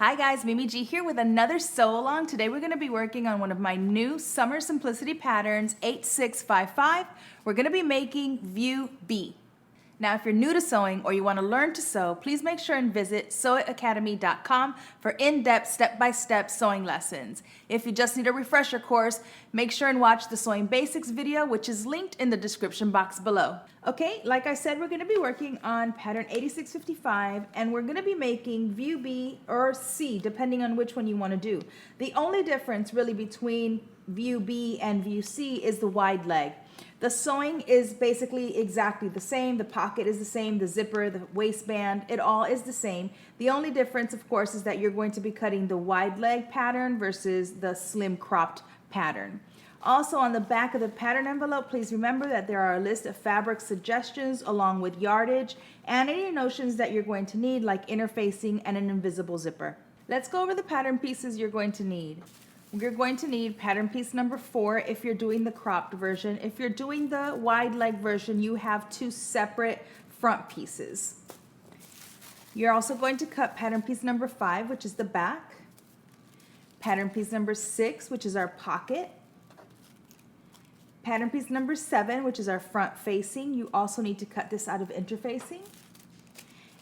Hi guys, Mimi G here with another sew along. Today we're going to be working on one of my new Summer Simplicity patterns, 8655. We're going to be making View B. Now if you're new to sewing or you want to learn to sew, please make sure and visit sewitacademy.com for in-depth step-by-step sewing lessons. If you just need a refresher course, make sure and watch the Sewing Basics video, which is linked in the description box below. Okay, like I said, we're going to be working on pattern 8655 and we're going to be making View B or C, depending on which one you want to do. The only difference really between View B and View C is the wide leg. The sewing is basically exactly the same. The pocket is the same, the zipper, the waistband, it all is the same. The only difference, of course, is that you're going to be cutting the wide leg pattern versus the slim cropped pattern. Also on the back of the pattern envelope, please remember that there are a list of fabric suggestions along with yardage and any notions that you're going to need, like interfacing and an invisible zipper. Let's go over the pattern pieces you're going to need. You're going to need pattern piece number 4 if you're doing the cropped version. If you're doing the wide leg version, you have 2 separate front pieces. You're also going to cut pattern piece number 5, which is the back. Pattern piece number 6, which is our pocket. Pattern piece number 7, which is our front facing. You also need to cut this out of interfacing.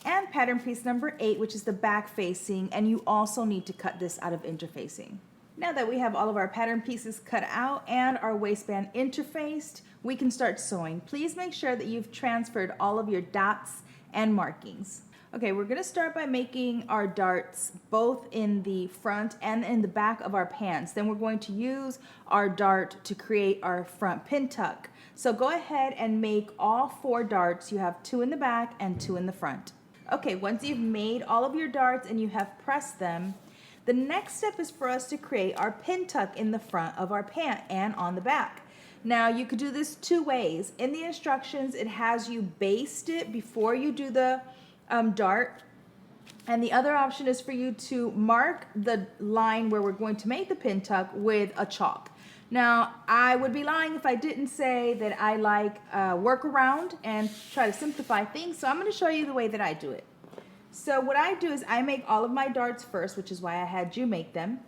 And pattern piece number 8, which is the back facing, and you also need to cut this out of interfacing. Now that we have all of our pattern pieces cut out and our waistband interfaced, we can start sewing. Please make sure that you've transferred all of your dots and markings. Okay, we're going to start by making our darts both in the front and in the back of our pants. Then we're going to use our dart to create our front pin tuck. So go ahead and make all 4 darts. You have 2 in the back and 2 in the front. Okay, once you've made all of your darts and you have pressed them, the next step is for us to create our pin tuck in the front of our pant and on the back. Now you could do this 2 ways. In the instructions, it has you baste it before you do the dart. And the other option is for you to mark the line where we're going to make the pin tuck with a chalk. Now, I would be lying if I didn't say that I like work around and try to simplify things. So I'm going to show you the way that I do it. So what I do is I make all of my darts first, which is why I had you make them.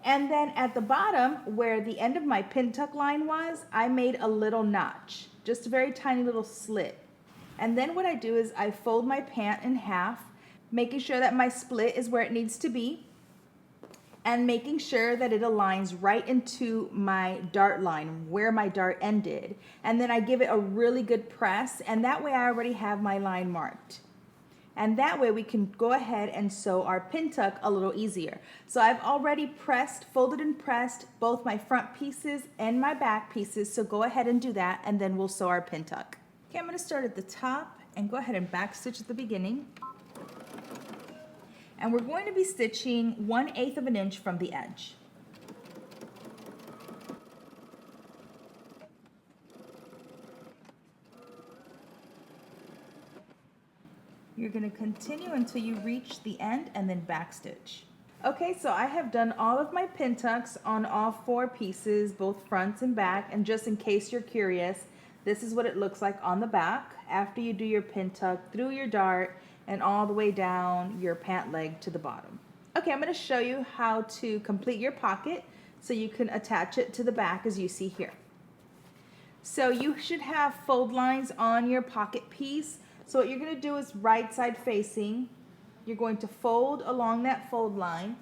And then at the bottom, where the end of my pin tuck line was, I made a little notch, just a very tiny little slit. And then what I do is I fold my pant in half, making sure that my split is where it needs to be, and making sure that it aligns right into my dart line, where my dart ended. And then I give it a really good press, and that way I already have my line marked. And that way we can go ahead and sew our pin tuck a little easier. So I've already pressed, folded and pressed both my front pieces and my back pieces. So go ahead and do that and then we'll sew our pin tuck. Okay, I'm going to start at the top and go ahead and back stitch at the beginning. And we're going to be stitching 1/8 of an inch from the edge. You're going to continue until you reach the end and then backstitch. Okay, so I have done all of my pin tucks on all 4 pieces, both fronts and back, and just in case you're curious, this is what it looks like on the back after you do your pin tuck through your dart and all the way down your pant leg to the bottom. Okay, I'm going to show you how to complete your pocket so you can attach it to the back as you see here. So you should have fold lines on your pocket piece. So what you're going to do is right side facing, you're going to fold along that fold line.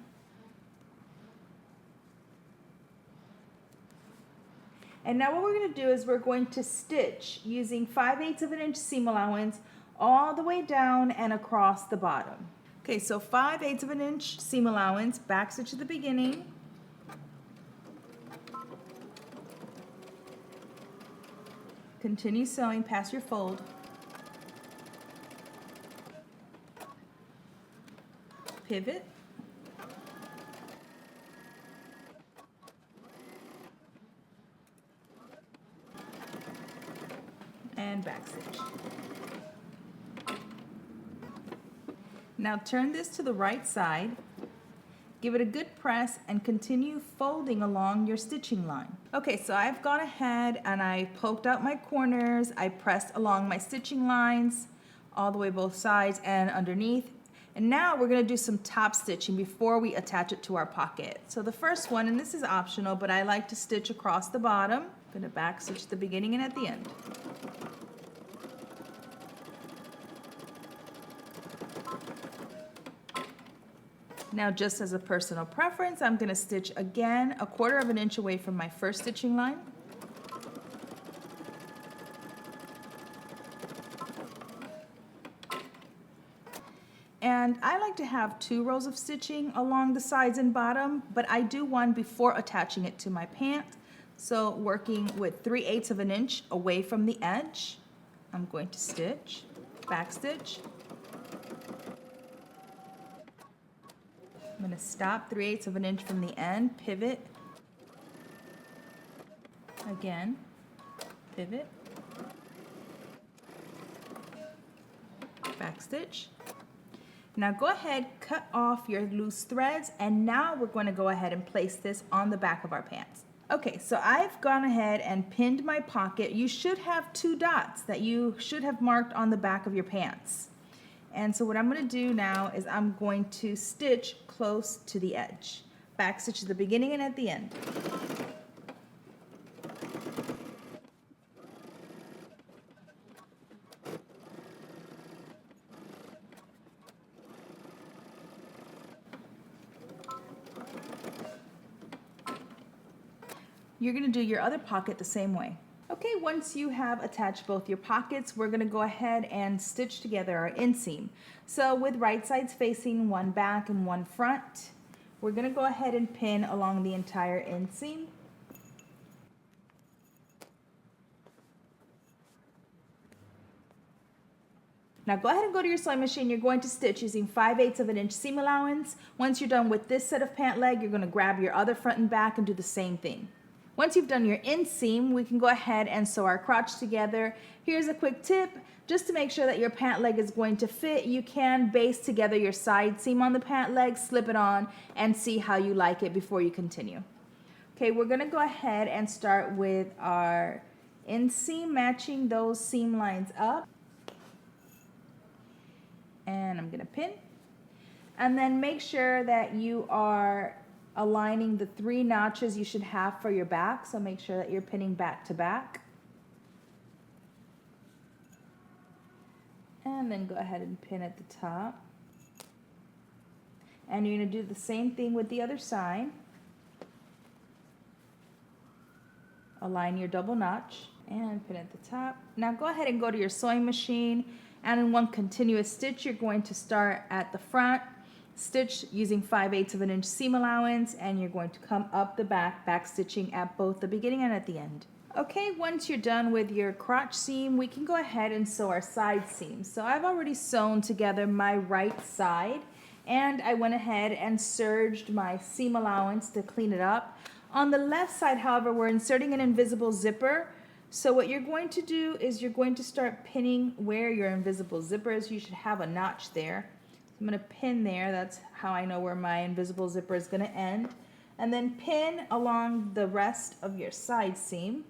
And now what we're going to do is we're going to stitch using 5/8 of an inch seam allowance all the way down and across the bottom. Okay, so 5/8 of an inch seam allowance, back stitch at the beginning. Continue sewing past your fold. Pivot, and backstitch. Now turn this to the right side, give it a good press, and continue folding along your stitching line. Okay, so I've gone ahead and I poked out my corners, I pressed along my stitching lines all the way both sides and underneath. And now we're gonna do some top stitching before we attach it to our pocket. So the first one, and this is optional, but I like to stitch across the bottom. I'm gonna back stitch the beginning and at the end. Now, just as a personal preference, I'm gonna stitch again 1/4 of an inch away from my first stitching line. And I like to have 2 rows of stitching along the sides and bottom, but I do one before attaching it to my pant. So working with 3/8 of an inch away from the edge, I'm going to stitch, back stitch. I'm going to stop 3/8 of an inch from the end, pivot, again, pivot, back stitch. Now go ahead, cut off your loose threads, and now we're going to go ahead and place this on the back of our pants. Okay, so I've gone ahead and pinned my pocket. You should have 2 dots that you should have marked on the back of your pants. And so what I'm going to do now is I'm going to stitch close to the edge. Back stitch at the beginning and at the end. You're going to do your other pocket the same way. Okay, once you have attached both your pockets, we're going to go ahead and stitch together our inseam. So with right sides facing, one back and one front, we're going to go ahead and pin along the entire inseam. Now go ahead and go to your sewing machine. You're going to stitch using 5/8 of an inch seam allowance. Once you're done with this set of pant leg, you're going to grab your other front and back and do the same thing. Once you've done your inseam, we can go ahead and sew our crotch together. Here's a quick tip. Just to make sure that your pant leg is going to fit, you can baste together your side seam on the pant leg, slip it on, and see how you like it before you continue. Okay, we're going to go ahead and start with our inseam, matching those seam lines up. And I'm going to pin. And then make sure that you are aligning the 3 notches you should have for your back. So make sure that you're pinning back to back. And then go ahead and pin at the top. And you're going to do the same thing with the other side. Align your double notch and pin at the top. Now go ahead and go to your sewing machine, and in one continuous stitch you're going to start at the front, stitch using 5/8 of an inch seam allowance, and you're going to come up the back stitching at both the beginning and at the end. Okay, once you're done with your crotch seam, we can go ahead and sew our side seams. So I've already sewn together my right side, and I went ahead and serged my seam allowance to clean it up. On the left side, however, we're inserting an invisible zipper. So what you're going to do is you're going to start pinning where your invisible zipper is. You should have a notch there. I'm going to pin there. That's how I know where my invisible zipper is going to end. And then pin along the rest of your side seam.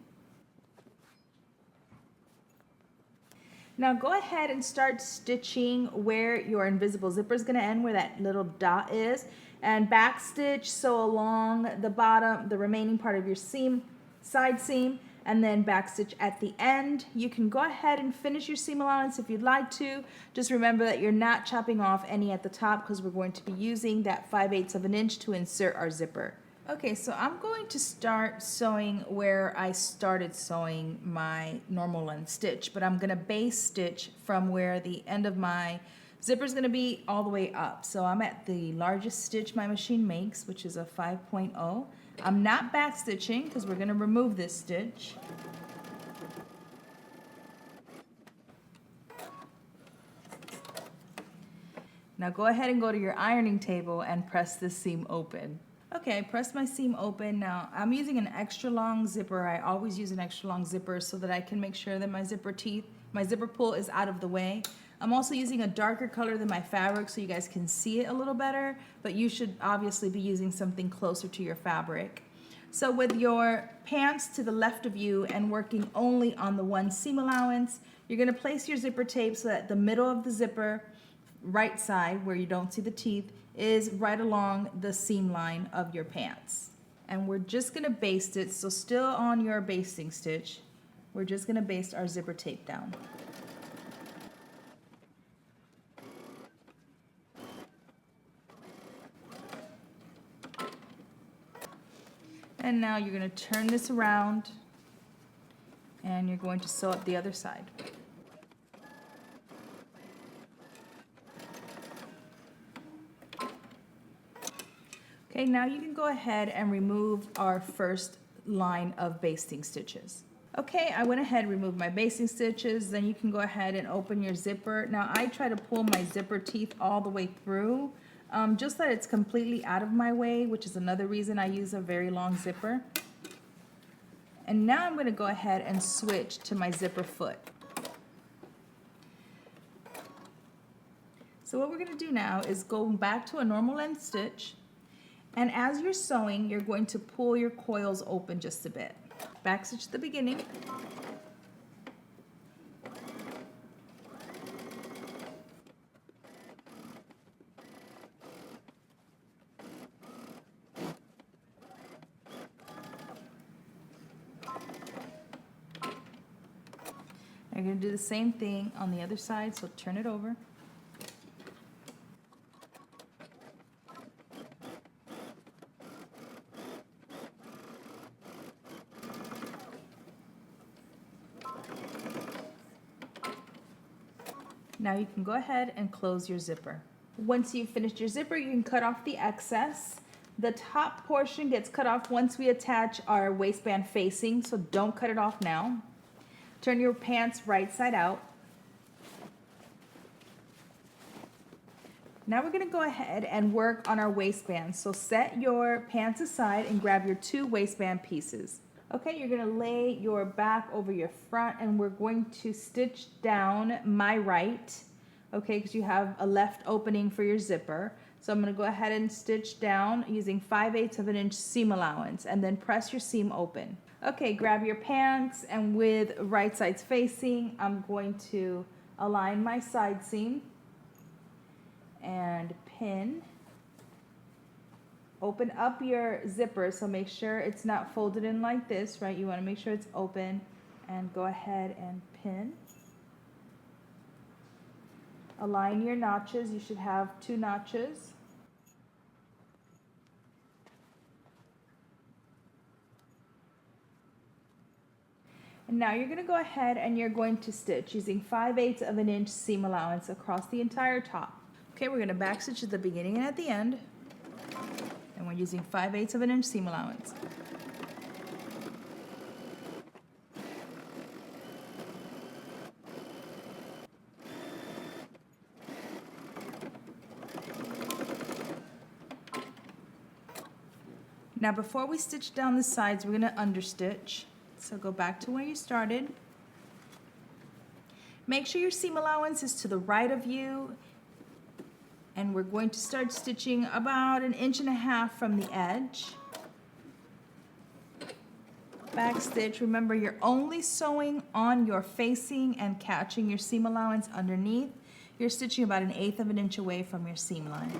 Now go ahead and start stitching where your invisible zipper is going to end, where that little dot is, and back stitch sew along the bottom, the remaining part of your seam, side seam, and then back stitch at the end. You can go ahead and finish your seam allowance if you'd like to. Just remember that you're not chopping off any at the top because we're going to be using that 5/8 of an inch to insert our zipper. Okay, so I'm going to start sewing where I started sewing my normal length stitch, but I'm going to base stitch from where the end of my zipper is going to be all the way up. So I'm at the largest stitch my machine makes, which is a 5.0. I'm not back stitching because we're going to remove this stitch. Now go ahead and go to your ironing table and press this seam open. Okay, I pressed my seam open. Now I'm using an extra long zipper. I always use an extra long zipper so that I can make sure that my zipper pull is out of the way. I'm also using a darker color than my fabric so you guys can see it a little better, but you should obviously be using something closer to your fabric. So with your pants to the left of you and working only on the one seam allowance, you're going to place your zipper tape so that the middle of the zipper right side where you don't see the teeth is right along the seam line of your pants. And we're just gonna baste it, so still on your basting stitch, we're just gonna baste our zipper tape down. And now you're gonna turn this around and you're going to sew up the other side. Okay, now you can go ahead and remove our first line of basting stitches. Okay, I went ahead and removed my basting stitches. Then you can go ahead and open your zipper. Now I try to pull my zipper teeth all the way through, just that it's completely out of my way, which is another reason I use a very long zipper. And now I'm gonna go ahead and switch to my zipper foot. So what we're gonna do now is go back to a normal length stitch. And as you're sewing, you're going to pull your coils open just a bit. Backstitch at the beginning. You're going to do the same thing on the other side, so turn it over. Now you can go ahead and close your zipper. Once you've finished your zipper, you can cut off the excess. The top portion gets cut off once we attach our waistband facing, so don't cut it off now. Turn your pants right side out. Now we're going to go ahead and work on our waistband. So set your pants aside and grab your 2 waistband pieces. Okay, you're going to lay your back over your front and we're going to stitch down my right, okay, because you have a left opening for your zipper. So I'm going to go ahead and stitch down using 5/8 of an inch seam allowance and then press your seam open. Okay, grab your pants and with right sides facing, I'm going to align my side seam and pin. Open up your zipper, so make sure it's not folded in like this, right? You want to make sure it's open and go ahead and pin. Align your notches. You should have 2 notches. And now you're going to go ahead and you're going to stitch using 5/8 of an inch seam allowance across the entire top. Okay, we're going to backstitch at the beginning and at the end. And we're using 5/8 of an inch seam allowance. Now before we stitch down the sides, we're going to understitch. So go back to where you started. Make sure your seam allowance is to the right of you. And we're going to start stitching about 1.5 inches from the edge. Back stitch. Remember, you're only sewing on your facing and catching your seam allowance underneath. You're stitching about 1/8 of an inch away from your seam line.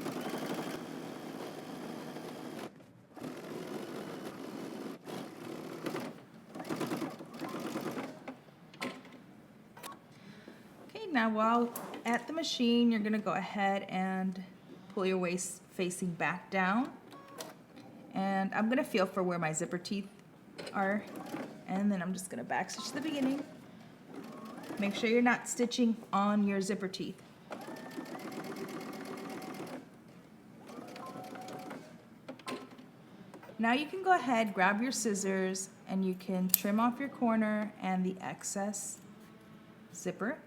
Okay, now while at the machine, you're going to go ahead and pull your waist facing back down. And I'm going to feel for where my zipper teeth are. And then I'm just going to backstitch at the beginning. Make sure you're not stitching on your zipper teeth. Now you can go ahead, grab your scissors, and you can trim off your corner and the excess zipper.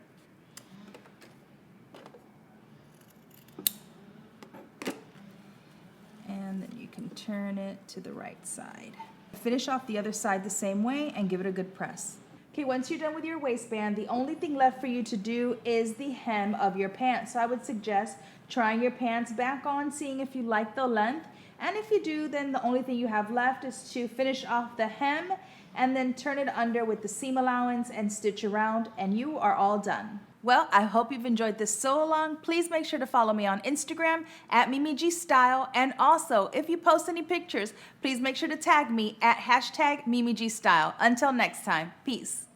And then you can turn it to the right side. Finish off the other side the same way and give it a good press. Okay, once you're done with your waistband, the only thing left for you to do is the hem of your pants. So I would suggest trying your pants back on, seeing if you like the length. And if you do, then the only thing you have left is to finish off the hem and then turn it under with the seam allowance and stitch around, and you are all done. Well, I hope you've enjoyed this sew along. Please make sure to follow me on Instagram at MimiGStyle. And also, if you post any pictures, please make sure to tag me at #MimiGStyle. Until next time, peace.